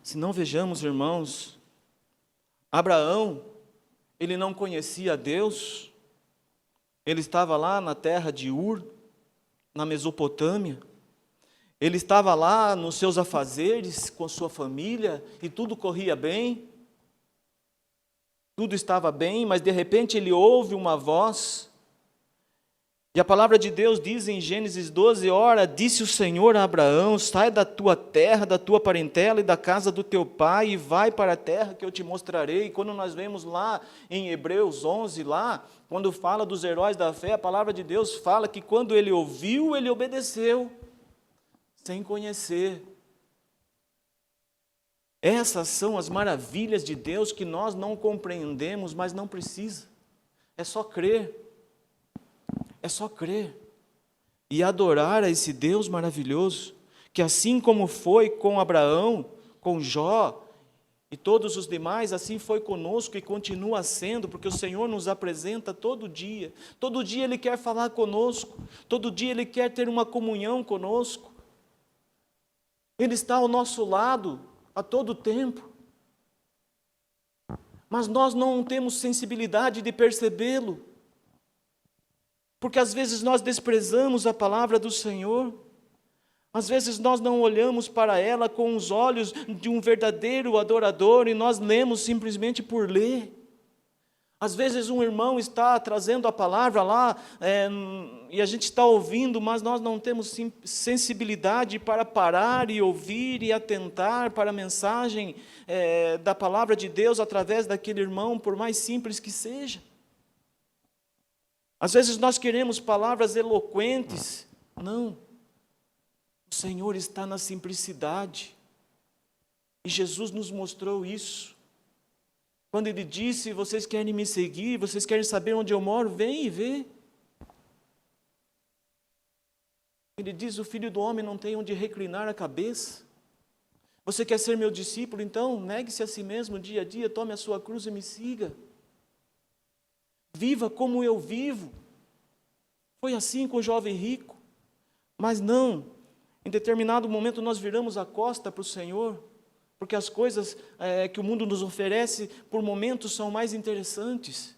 Se não vejamos, irmãos, Abraão, ele não conhecia Deus, ele estava lá na terra de Ur, na Mesopotâmia, ele estava lá nos seus afazeres com sua família e tudo corria bem, tudo estava bem, mas de repente ele ouve uma voz, e a palavra de Deus diz em Gênesis 12, ora, disse o Senhor a Abraão, sai da tua terra, da tua parentela e da casa do teu pai, e vai para a terra que eu te mostrarei. E quando nós vemos lá em Hebreus 11, lá, quando fala dos heróis da fé, a palavra de Deus fala que quando ele ouviu, ele obedeceu, sem conhecer. Essas são as maravilhas de Deus que nós não compreendemos, mas não precisa. É só crer. É só crer e adorar a esse Deus maravilhoso, que assim como foi com Abraão, com Jó e todos os demais, assim foi conosco e continua sendo, porque o Senhor nos apresenta todo dia Ele quer falar conosco, todo dia Ele quer ter uma comunhão conosco, Ele está ao nosso lado a todo tempo, mas nós não temos sensibilidade de percebê-lo, porque às vezes nós desprezamos a palavra do Senhor, às vezes nós não olhamos para ela com os olhos de um verdadeiro adorador e nós lemos simplesmente por ler. Às vezes um irmão está trazendo a palavra lá e a gente está ouvindo, mas nós não temos sensibilidade para parar e ouvir e atentar para a mensagem da palavra de Deus através daquele irmão, por mais simples que seja. Às vezes nós queremos palavras eloquentes. Não. O Senhor está na simplicidade. E Jesus nos mostrou isso. Quando Ele disse, vocês querem me seguir, vocês querem saber onde eu moro, vem e vê. Ele diz, o Filho do Homem não tem onde reclinar a cabeça. Você quer ser meu discípulo? Então, negue-se a si mesmo dia a dia, tome a sua cruz e me siga. Viva como eu vivo. Foi assim com o jovem rico. Mas não, em determinado momento nós viramos a costa para o Senhor, porque as coisas que o mundo nos oferece, por momentos, são mais interessantes.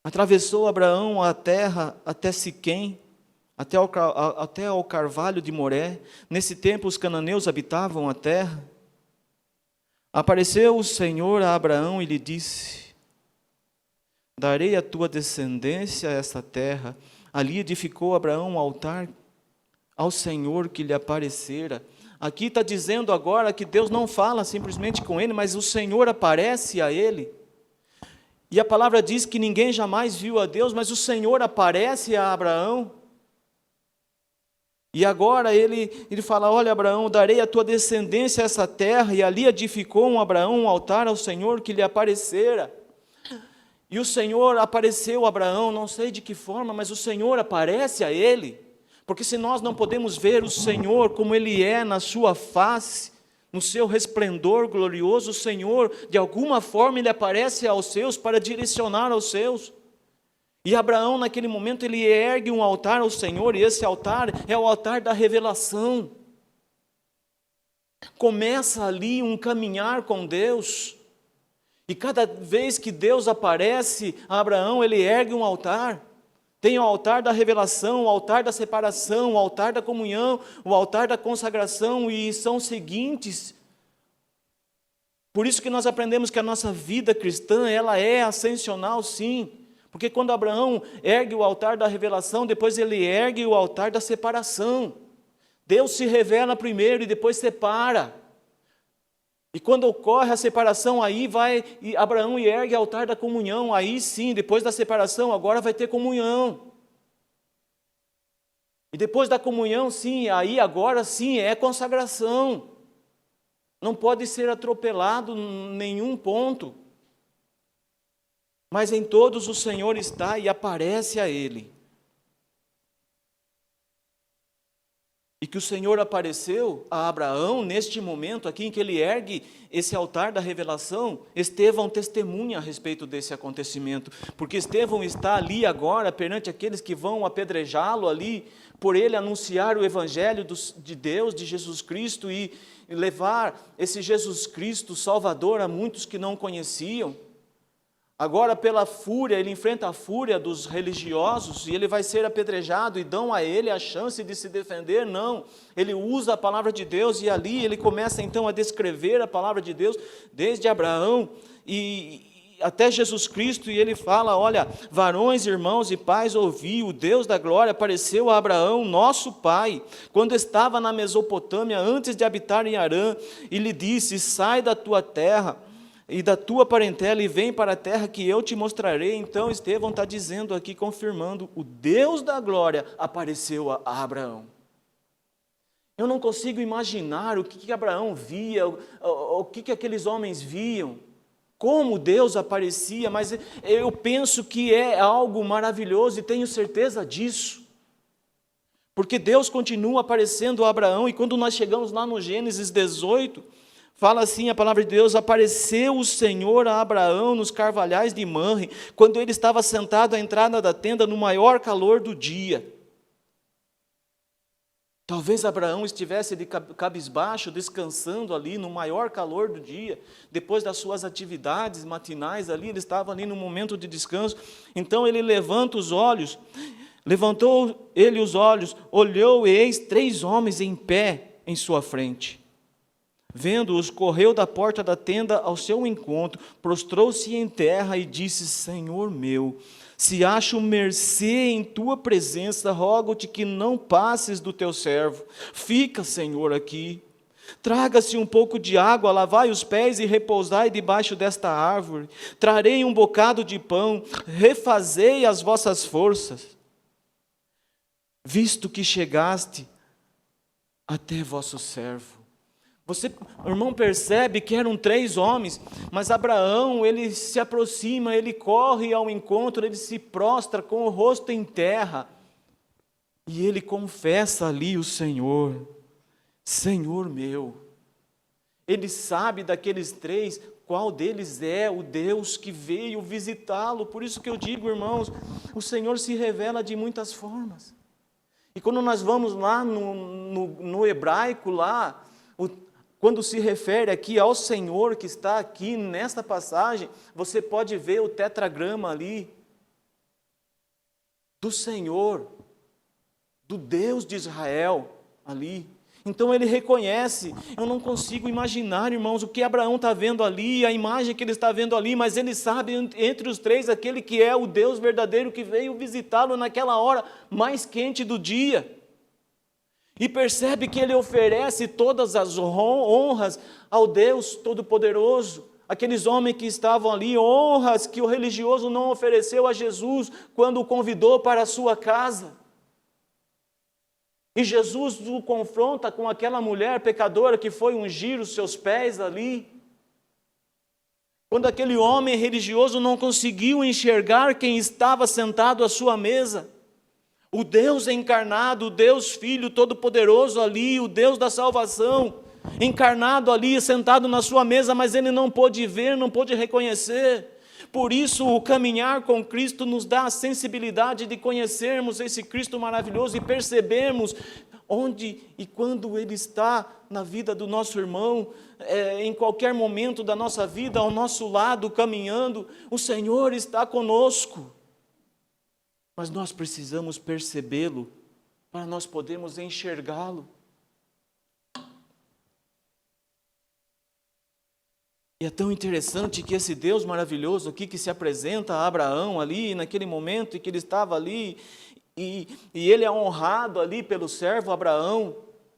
Atravessou Abraão a terra até Siquém, até ao carvalho de Moré. Nesse tempo os cananeus habitavam a terra. Apareceu o Senhor a Abraão e lhe disse, darei a tua descendência a essa terra. Ali edificou Abraão um altar ao Senhor que lhe aparecera. Aqui está dizendo agora que Deus não fala simplesmente com ele, mas o Senhor aparece a ele. E a palavra diz que ninguém jamais viu a Deus, mas o Senhor aparece a Abraão. E agora ele fala, olha Abraão, darei a tua descendência a essa terra, e ali edificou Abraão um altar ao Senhor que lhe aparecera. E o Senhor apareceu a Abraão, não sei de que forma, mas o Senhor aparece a ele, porque se nós não podemos ver o Senhor como Ele é na sua face, no seu resplendor glorioso, o Senhor, de alguma forma, Ele aparece aos seus para direcionar aos seus. E Abraão, naquele momento, ele ergue um altar ao Senhor, e esse altar é o altar da revelação. Começa ali um caminhar com Deus, e cada vez que Deus aparece a Abraão, ele ergue um altar. Tem o altar da revelação, o altar da separação, o altar da comunhão, o altar da consagração, e são seguintes. Por isso que nós aprendemos que a nossa vida cristã, ela é ascensional, sim. Porque quando Abraão ergue o altar da revelação, depois ele ergue o altar da separação. Deus se revela primeiro e depois separa. E quando ocorre a separação, aí vai Abraão e ergue o altar da comunhão. Aí sim, depois da separação, agora vai ter comunhão. E depois da comunhão, sim, aí agora sim é consagração. Não pode ser atropelado em nenhum ponto. Mas em todos o Senhor está e aparece a ele. E que o Senhor apareceu a Abraão neste momento aqui em que ele ergue esse altar da revelação. Estevão testemunha a respeito desse acontecimento, porque Estevão está ali agora perante aqueles que vão apedrejá-lo ali, por ele anunciar o evangelho de Deus, de Jesus Cristo, e levar esse Jesus Cristo Salvador a muitos que não conheciam. Agora, pela fúria, ele enfrenta a fúria dos religiosos e ele vai ser apedrejado e dão a ele a chance de se defender. Não, ele usa a palavra de Deus e ali ele começa então a descrever a palavra de Deus desde Abraão e até Jesus Cristo, e ele fala: olha, varões, irmãos e pais, ouvi, o Deus da glória apareceu a Abraão, nosso pai, quando estava na Mesopotâmia, antes de habitar em Harã, e lhe disse: sai da tua terra e da tua parentela, e vem para a terra que eu te mostrarei. Então Estevão está dizendo aqui, confirmando, o Deus da glória apareceu a Abraão. Eu não consigo imaginar o que Abraão via, o que aqueles homens viam, como Deus aparecia, mas eu penso que é algo maravilhoso e tenho certeza disso. Porque Deus continua aparecendo a Abraão, e quando nós chegamos lá no Gênesis 18, fala assim a palavra de Deus: apareceu o Senhor a Abraão nos carvalhais de Manre, quando ele estava sentado à entrada da tenda no maior calor do dia. Talvez Abraão estivesse de cabisbaixo, descansando ali no maior calor do dia, depois das suas atividades matinais ali, ele estava ali no momento de descanso. Então ele levantou ele os olhos, olhou, e eis 3 homens em pé em sua frente. Vendo-os, correu da porta da tenda ao seu encontro, prostrou-se em terra e disse: Senhor meu, se acho mercê em tua presença, rogo-te que não passes do teu servo. Fica, Senhor, aqui. Traga-se um pouco de água, lavai os pés e repousai debaixo desta árvore. Trarei um bocado de pão, refazei as vossas forças, visto que chegaste até vosso servo. Você, irmão, percebe que eram 3 homens, mas Abraão, ele se aproxima, ele corre ao encontro, ele se prostra com o rosto em terra, e ele confessa ali o Senhor: Senhor meu. Ele sabe daqueles 3, qual deles é o Deus que veio visitá-lo. Por isso que eu digo, irmãos, o Senhor se revela de muitas formas. E quando nós vamos lá no hebraico, lá, quando se refere aqui ao Senhor que está aqui nesta passagem, você pode ver o tetragrama ali, do Senhor, do Deus de Israel ali. Então ele reconhece. Eu não consigo imaginar, irmãos, o que Abraão está vendo ali, a imagem que ele está vendo ali, mas ele sabe entre os 3 aquele que é o Deus verdadeiro que veio visitá-lo naquela hora mais quente do dia. E percebe que ele oferece todas as honras ao Deus Todo-Poderoso. Aqueles homens que estavam ali, honras que o religioso não ofereceu a Jesus quando o convidou para a sua casa. E Jesus o confronta com aquela mulher pecadora que foi ungir os seus pés ali. Quando aquele homem religioso não conseguiu enxergar quem estava sentado à sua mesa. O Deus encarnado, o Deus Filho Todo-Poderoso ali, o Deus da salvação, encarnado ali, sentado na sua mesa, mas ele não pôde ver, não pôde reconhecer. Por isso, o caminhar com Cristo nos dá a sensibilidade de conhecermos esse Cristo maravilhoso e percebermos onde e quando Ele está na vida do nosso irmão, em qualquer momento da nossa vida, ao nosso lado, caminhando, o Senhor está conosco. Mas nós precisamos percebê-lo para nós podermos enxergá-lo. E é tão interessante que esse Deus maravilhoso aqui que se apresenta a Abraão ali, naquele momento em que ele estava ali, e ele é honrado ali pelo servo Abraão,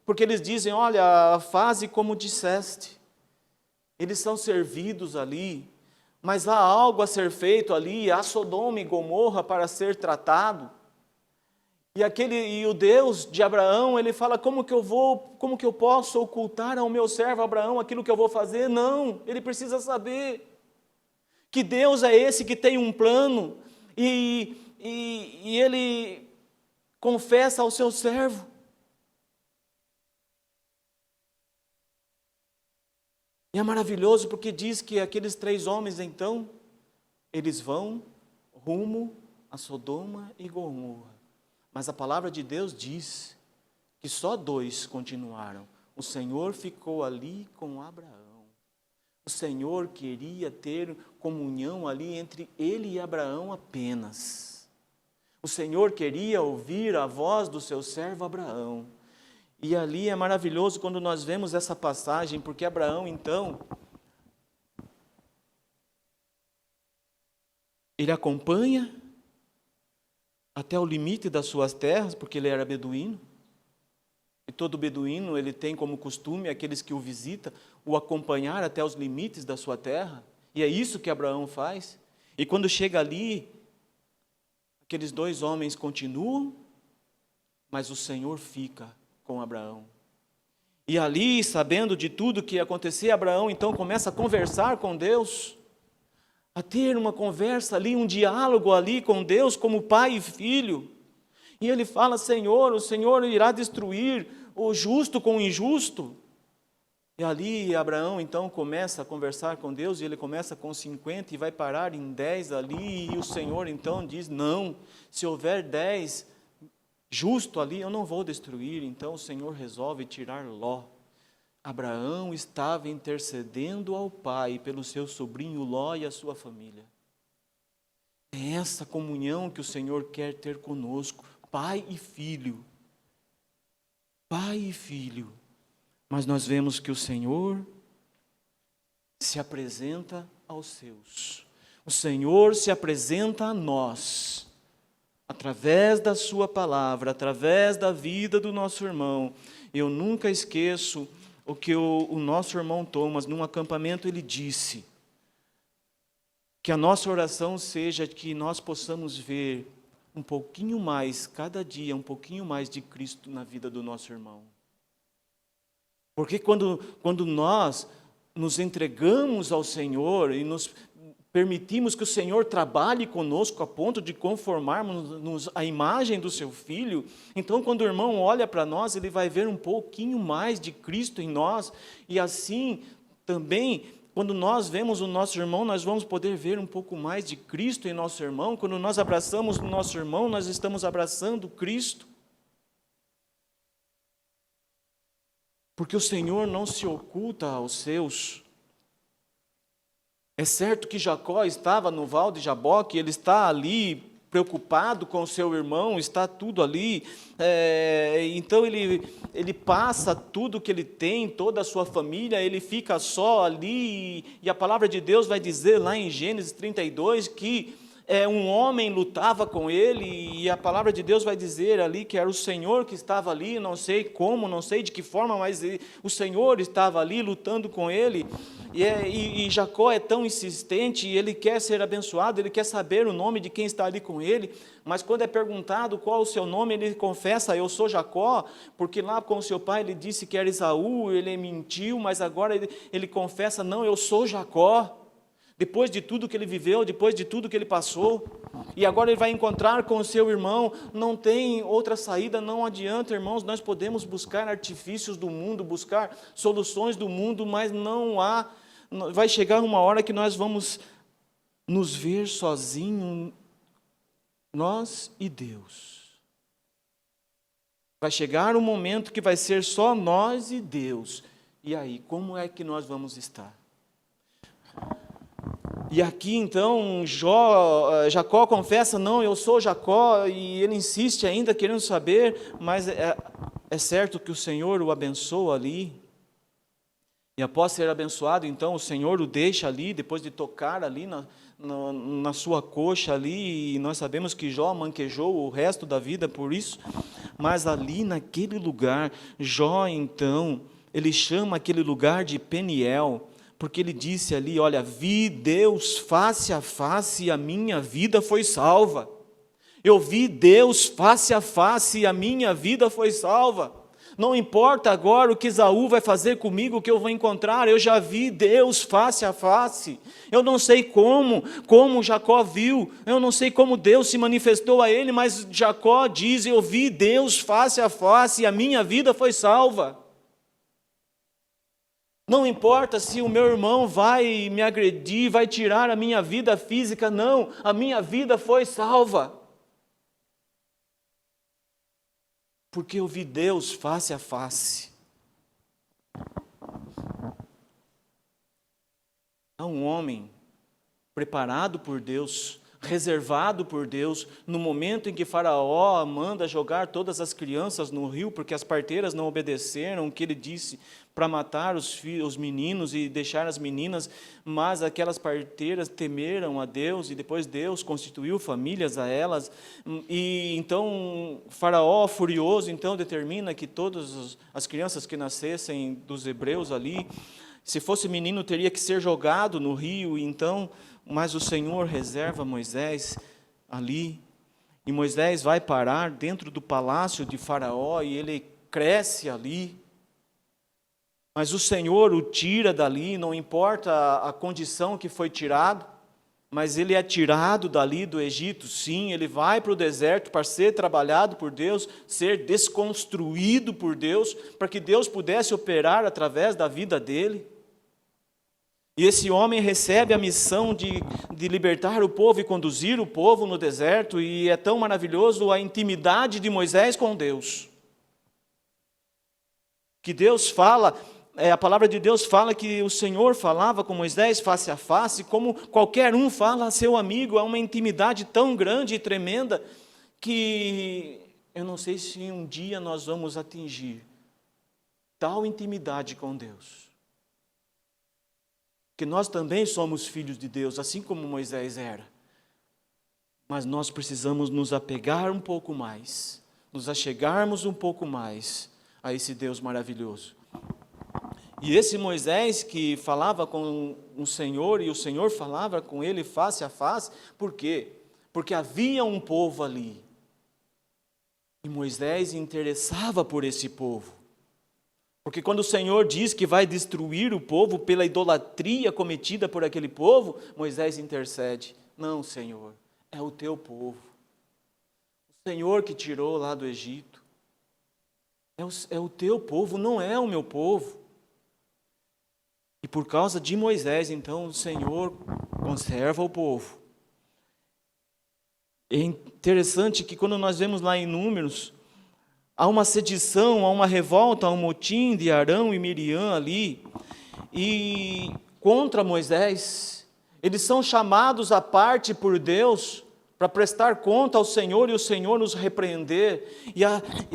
porque eles dizem: olha, faze como disseste. Eles são servidos ali. Mas há algo a ser feito ali, há Sodoma e Gomorra para ser tratado. E o Deus de Abraão, ele fala: como que eu posso ocultar ao meu servo Abraão aquilo que eu vou fazer? Não, ele precisa saber que Deus é esse que tem um plano, e ele confessa ao seu servo. E é maravilhoso porque diz que aqueles 3 homens, então, eles vão rumo a Sodoma e Gomorra. Mas a palavra de Deus diz que só 2 continuaram. O Senhor ficou ali com Abraão. O Senhor queria ter comunhão ali entre ele e Abraão apenas. O Senhor queria ouvir a voz do seu servo Abraão. E ali é maravilhoso quando nós vemos essa passagem, porque Abraão, então, ele acompanha até o limite das suas terras, porque ele era beduíno. E todo beduíno, ele tem como costume, aqueles que o visitam, o acompanhar até os limites da sua terra. E é isso que Abraão faz. E quando chega ali, aqueles 2 homens continuam, mas o Senhor fica com Abraão. E ali, sabendo de tudo que ia acontecer, Abraão então começa a conversar com Deus, a ter uma conversa ali, um diálogo ali com Deus, como pai e filho. E ele fala: Senhor, o Senhor irá destruir o justo com o injusto. E ali Abraão então começa a conversar com Deus, e ele começa com 50 e vai parar em 10 ali, e o Senhor então diz: não, se houver 10 justo ali, eu não vou destruir. Então o Senhor resolve tirar Ló. Abraão estava intercedendo ao Pai pelo seu sobrinho Ló e a sua família. É essa comunhão que o Senhor quer ter conosco, pai e filho. Pai e filho. Mas nós vemos que o Senhor se apresenta aos seus. O Senhor se apresenta a nós, através da sua palavra, através da vida do nosso irmão. Eu nunca esqueço o que o nosso irmão Thomas, num acampamento, ele disse: que a nossa oração seja que nós possamos ver um pouquinho mais, cada dia, um pouquinho mais de Cristo na vida do nosso irmão. Porque quando nós nos entregamos ao Senhor e nos permitimos que o Senhor trabalhe conosco a ponto de conformarmos à imagem do seu Filho, então quando o irmão olha para nós, ele vai ver um pouquinho mais de Cristo em nós, e assim também, quando nós vemos o nosso irmão, nós vamos poder ver um pouco mais de Cristo em nosso irmão. Quando nós abraçamos o nosso irmão, nós estamos abraçando Cristo. Porque o Senhor não se oculta aos seus. É certo que Jacó estava no val de Jaboque, ele está ali preocupado com o seu irmão, está tudo ali, então ele passa tudo que ele tem, toda a sua família, ele fica só ali, e a palavra de Deus vai dizer lá em Gênesis 32 que um homem lutava com ele, e a palavra de Deus vai dizer ali que era o Senhor que estava ali, não sei como, não sei de que forma, mas o Senhor estava ali lutando com ele. E Jacó é tão insistente, e ele quer ser abençoado, ele quer saber o nome de quem está ali com ele, mas quando é perguntado qual o seu nome, ele confessa: eu sou Jacó, porque lá com o seu pai ele disse que era Esaú, ele mentiu, mas agora ele confessa: não, eu sou Jacó. Depois de tudo que ele viveu, depois de tudo que ele passou, e agora ele vai encontrar com o seu irmão, não tem outra saída, não adianta, irmãos, nós podemos buscar artifícios do mundo, buscar soluções do mundo, mas não há, vai chegar uma hora que nós vamos nos ver sozinhos, nós e Deus. Vai chegar um momento que vai ser só nós e Deus, e aí, como é que nós vamos estar? E aqui então Jacó confessa: não, eu sou Jacó, e ele insiste ainda querendo saber, mas é certo que o Senhor o abençoa ali, e após ser abençoado, então o Senhor o deixa ali, depois de tocar ali na sua coxa ali, e nós sabemos que Jó manquejou o resto da vida por isso, mas ali naquele lugar, Jó então, ele chama aquele lugar de Peniel, porque ele disse ali: olha, vi Deus face a face e a minha vida foi salva. Eu vi Deus face a face e a minha vida foi salva. Não importa agora o que Esaú vai fazer comigo, o que eu vou encontrar, eu já vi Deus face a face. Eu não sei como Jacó viu, eu não sei como Deus se manifestou a ele, mas Jacó diz: eu vi Deus face a face e a minha vida foi salva. Não importa se o meu irmão vai me agredir, vai tirar a minha vida física, não, a minha vida foi salva. Porque eu vi Deus face a face. Há um homem preparado por Deus, reservado por Deus, no momento em que Faraó manda jogar todas as crianças no rio, porque as parteiras não obedeceram o que ele disse para matar os meninos e deixar as meninas, mas aquelas parteiras temeram a Deus, e depois Deus constituiu famílias a elas, e então Faraó, furioso, então determina que todas as crianças que nascessem dos hebreus ali, se fosse menino teria que ser jogado no rio, então, mas o Senhor reserva Moisés ali, e Moisés vai parar dentro do palácio de Faraó, e ele cresce ali, mas o Senhor o tira dali, não importa a condição que foi tirado, mas ele é tirado dali do Egito, sim, ele vai para o deserto para ser trabalhado por Deus, ser desconstruído por Deus, para que Deus pudesse operar através da vida dele. E esse homem recebe a missão de libertar o povo e conduzir o povo no deserto, e é tão maravilhoso a intimidade de Moisés com Deus. Que Deus fala, a palavra de Deus fala que o Senhor falava com Moisés face a face, como qualquer um fala a seu amigo, há uma intimidade tão grande e tremenda, que eu não sei se um dia nós vamos atingir tal intimidade com Deus. Que nós também somos filhos de Deus, assim como Moisés era. Mas nós precisamos nos apegar um pouco mais, nos achegarmos um pouco mais a esse Deus maravilhoso. E esse Moisés que falava com o Senhor, e o Senhor falava com ele face a face, por quê? Porque havia um povo ali. E Moisés interessava por esse povo. Porque quando o Senhor diz que vai destruir o povo pela idolatria cometida por aquele povo, Moisés intercede. Não, Senhor, é o teu povo. O Senhor que tirou lá do Egito. É o teu povo, não é o meu povo. E por causa de Moisés, então, o Senhor conserva o povo. É interessante que quando nós vemos lá em Números, há uma sedição, há uma revolta, há um motim de Arão e Miriam ali, e contra Moisés. Eles são chamados à parte por Deus, para prestar conta ao Senhor e o Senhor nos repreender. E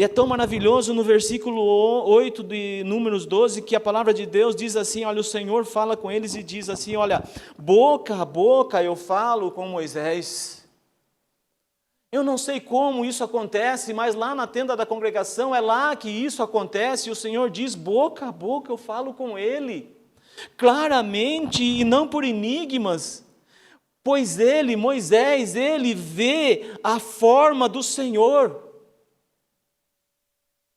é tão maravilhoso no versículo 8 de Números 12, que a palavra de Deus diz assim, olha, o Senhor fala com eles e diz assim, olha, boca a boca eu falo com Moisés. Eu não sei como isso acontece, mas lá na tenda da congregação é lá que isso acontece, e o Senhor diz, boca a boca eu falo com ele, claramente e não por enigmas, pois ele, Moisés, ele vê a forma do Senhor.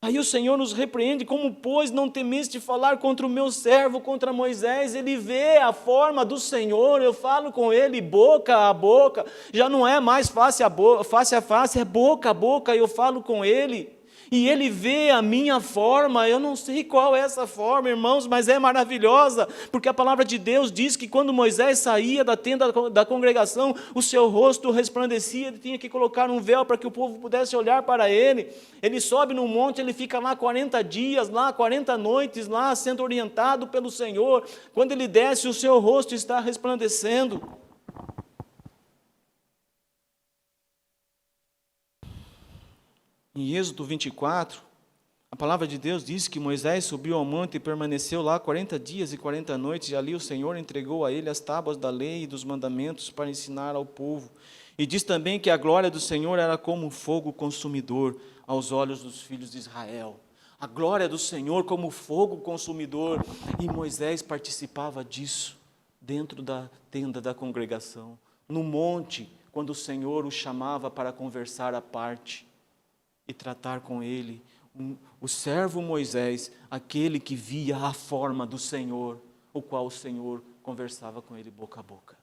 Aí o Senhor nos repreende, como pois não temeste falar contra o meu servo, contra Moisés? Ele vê a forma do Senhor, eu falo com ele boca a boca, já não é mais face a face, é boca a boca, eu falo com ele. E ele vê a minha forma, eu não sei qual é essa forma, irmãos, mas é maravilhosa, porque a palavra de Deus diz que quando Moisés saía da tenda da congregação, o seu rosto resplandecia, ele tinha que colocar um véu para que o povo pudesse olhar para ele. Ele sobe no monte, ele fica lá 40 dias, lá 40 noites, lá sendo orientado pelo Senhor. Quando ele desce, o seu rosto está resplandecendo. Em Êxodo 24, a palavra de Deus diz que Moisés subiu ao monte e permaneceu lá 40 dias e 40 noites, e ali o Senhor entregou a ele as tábuas da lei e dos mandamentos para ensinar ao povo. E diz também que a glória do Senhor era como fogo consumidor aos olhos dos filhos de Israel. A glória do Senhor como fogo consumidor, e Moisés participava disso dentro da tenda da congregação, no monte, quando o Senhor o chamava para conversar à parte e tratar com ele, o servo Moisés, aquele que via a forma do Senhor, o qual o Senhor conversava com ele boca a boca.